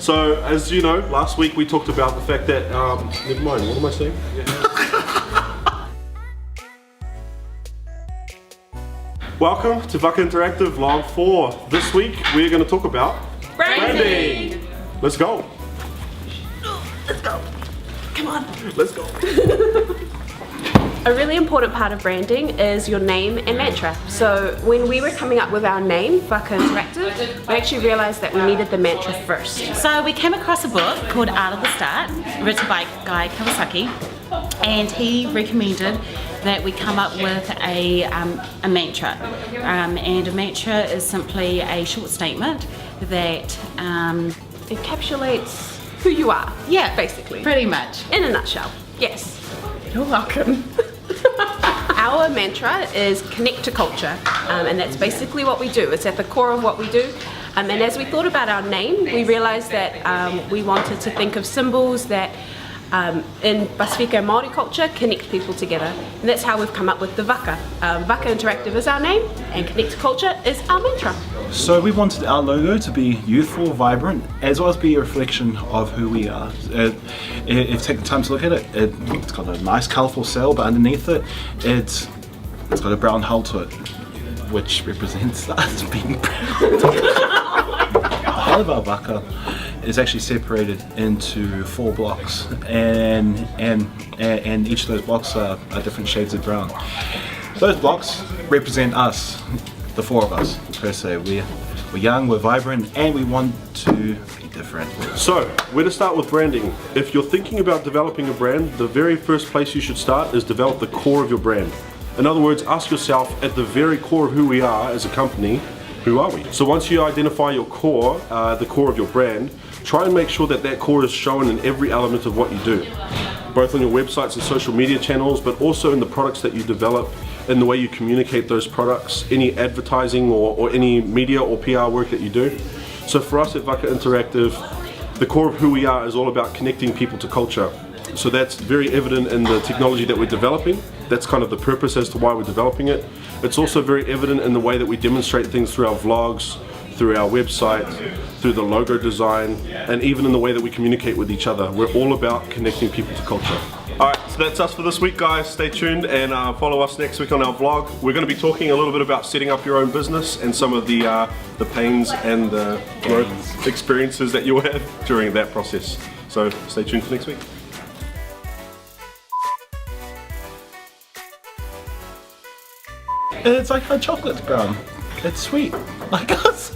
So, as you know, last week we talked about the fact that, never mind, what am I saying? Welcome to Vaka Interactiv Vlog 4. This week we're going to talk about branding. Let's go. Let's go. Come on. Let's go. A really important part of branding is your name and mantra. So when we were coming up with our name, Vaka Interactiv, we actually realized that we needed the mantra first. So we came across a book called Art of the Start, written by Guy Kawasaki, and he recommended that we come up with a mantra. And a mantra is simply a short statement that Encapsulates who you are. yeah, basically. pretty much. In a nutshell. Yes. You're welcome. Our mantra is connect to culture, and that's basically what we do. It's at the core of what we do. And as we thought about our name, we realized that we wanted to think of symbols that in Pasifika Māori culture connect people together. And that's how we've come up with the Vaka. Vaka Interactiv is our name, and connect to culture is our mantra. So we wanted our logo to be youthful, vibrant, as well as be a reflection of who we are. If you take the time to look at it, it's got a nice colourful sail, but underneath it, it's got a brown hull to it, which represents us being proud. The hull of our Vaka is actually separated into 4 blocks, and each of those blocks are different shades of brown. Those blocks represent us, the 4 of us per se. We're young, we're vibrant, and we want to be different. So, where to start with branding? If you're thinking about developing a brand, the very first place you should start is develop the core of your brand. In other words, ask yourself, at the very core of who we are as a company, who are we? So once you identify your core, the core of your brand, try and make sure that that core is shown in every element of what you do. Both on your websites and social media channels, but also in the products that you develop, in the way you communicate those products, any advertising or any media or PR work that you do. So for us at Vaka Interactiv, the core of who we are is all about connecting people to culture. So that's very evident in the technology that we're developing. That's kind of the purpose as to why we're developing it. It's also very evident in the way that we demonstrate things through our vlogs, through our website, through the logo design, and even in the way that we communicate with each other. We're all about connecting people to culture. Alright, so that's us for this week, guys. Stay tuned and follow us next week on our vlog. We're going to be talking a little bit about setting up your own business and some of the pains and the growth experiences that you'll have during that process. So stay tuned for next week. It's like a chocolate brown. It's sweet, like us.